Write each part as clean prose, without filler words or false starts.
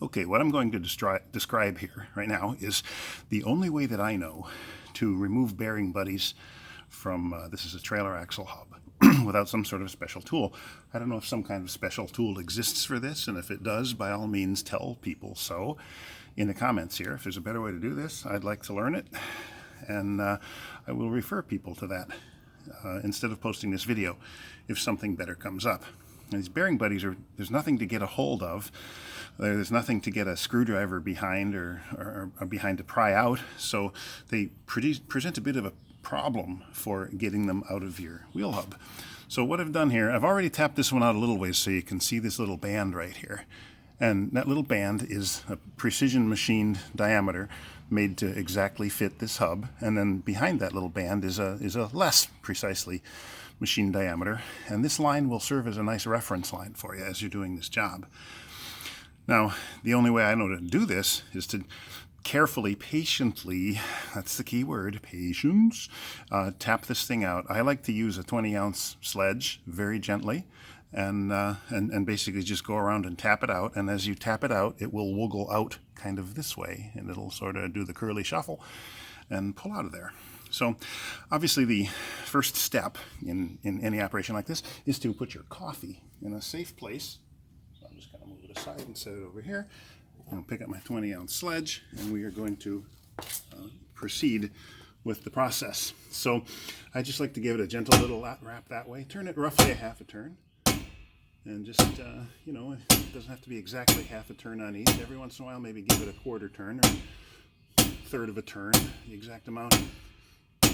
Okay, what I'm going to describe here right now is the only way that I know to remove bearing buddies from, this is a trailer axle hub, without some sort of special tool. I don't know if some kind of special tool exists for this, and if it does, by all means tell people so in the comments here. If there's a better way to do this, I'd like to learn it, and I will refer people to that instead of posting this video if something better comes up. And these bearing buddies there's nothing to get a hold of. There's nothing to get a screwdriver behind or behind to pry out, so they present a bit of a problem for getting them out of your wheel hub. So what I've done here, I've already tapped this one out a little ways so you can see this little band right here. And that little band is a precision machined diameter made to exactly fit this hub. And then behind that little band is a less precisely machined diameter. And this line will serve as a nice reference line for you as you're doing this job. Now, the only way I know to do this is to carefully, patiently, that's the key word, patience, tap this thing out. I like to use a 20-ounce sledge very gently and basically just go around and tap it out. And as you tap it out, it will wiggle out kind of this way, and it'll sort of do the curly shuffle and pull out of there. So obviously the first step in any operation like this is to put your coffee in a safe place. So I'm just going to move it aside and set it over here. I'm going to pick up my 20-ounce sledge, and we are going to proceed with the process. So I just like to give it a gentle little wrap that way. Turn it roughly a half a turn. And just, you know, it doesn't have to be exactly half a turn on each. Every once in a while, maybe give it a quarter turn or a third of a turn. The exact amount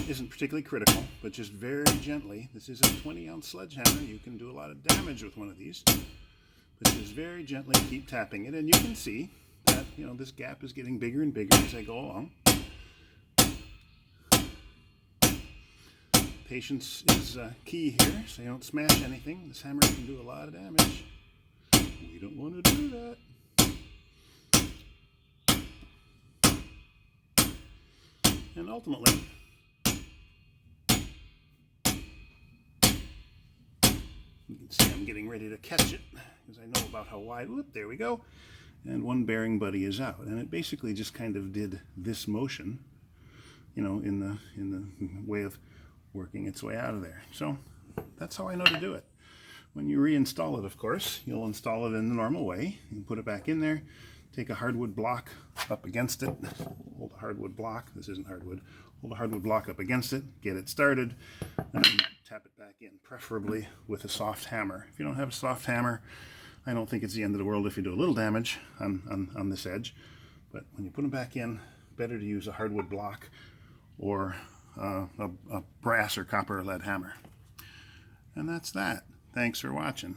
isn't particularly critical, but just very gently. This is a 20-ounce sledgehammer. You can do a lot of damage with one of these. But just very gently keep tapping it. And you can see that, you know, this gap is getting bigger and bigger as I go along. Patience is key here, so you don't smash anything. This hammer can do a lot of damage. We don't want to do that. And ultimately, you can see I'm getting ready to catch it because I know about how wide. Whoop, there we go. And one bearing buddy is out. And it basically just kind of did this motion, you know, in the way of working its way out of there. So that's how I know to do it. When you reinstall it, of course, you'll install it in the normal way. You put it back in there, take a hardwood block up against it, hold a hardwood block, this isn't hardwood, hold a hardwood block up against it, get it started, and tap it back in, preferably with a soft hammer. If you don't have a soft hammer, I don't think it's the end of the world if you do a little damage on this edge, but when you put them back in, better to use a hardwood block or a brass or copper or lead hammer. And that's that. Thanks for watching.